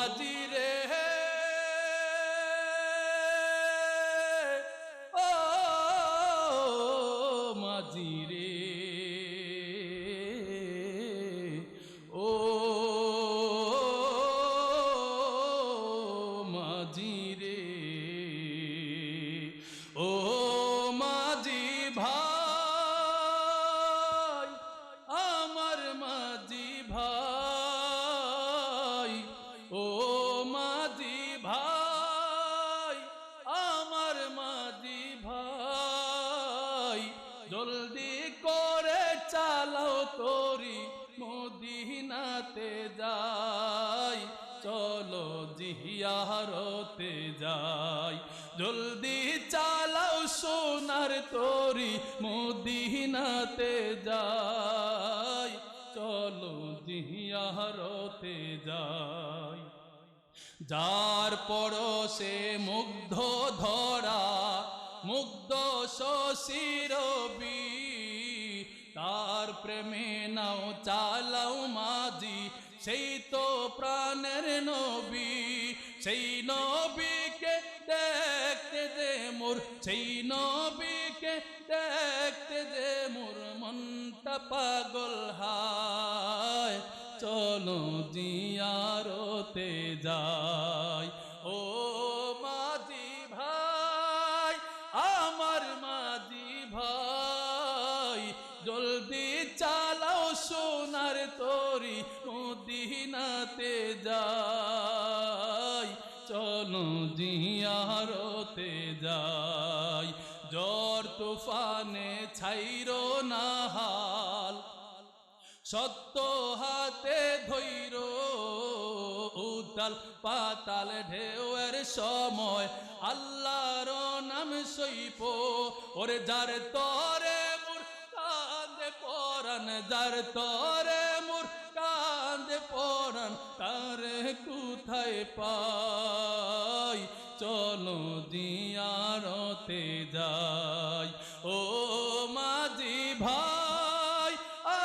মাঝি রে ও মাঝি রে ও মাঝি রে ও মাঝি ভাই আমার মাঝি ভাই ও মাঝি ভাই আমার মাঝি ভাই জলদি করে চালাও তোরি মদিনাতে যাই চলো জিয়ারতে যাই জলদি চালাও সোনার তোরি মদিনাতে যাই চলো জিয়ারতে যাই যার পরশে মুগ্ধ ধরা মুগ্ধ শশিরবি তার প্রেমে নাও চালাও মাঝি সেই তো প্রাণের নবী সেই নবীকে দেখতে যে মোর সেই নবীকে দেখতে যে মোর মনটা পাগল হায় চলো জিয়ারতে যাই ও মাঝি ভাই আমার মাঝি ভাই জলদি চালাও সোনার তোরি মদিনাতে যাই চলো জিয়ারতে যাই ঝড় তুফানে ছাইরো না হাল সত্য হাতে ধৈর উতাল পাতাল ঢেউয়ের সময় আল্লাহর নাম সইপ ওরে যার তরে মোর কান্দে পরাণ যার তরে মোর কান্দে পরাণ তারে কোথায় পাই চলো জিয়ারতে যাই ও মাঝি ভাই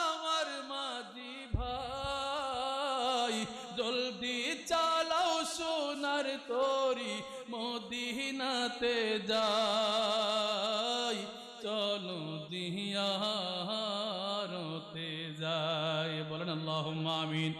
আমার মাঝি ভাই জলদি চালাও সোনার তোরি মদিনাতে যাই চলো জিয়ারতে যাই বলেন আল্লাহুম্মা আমিন।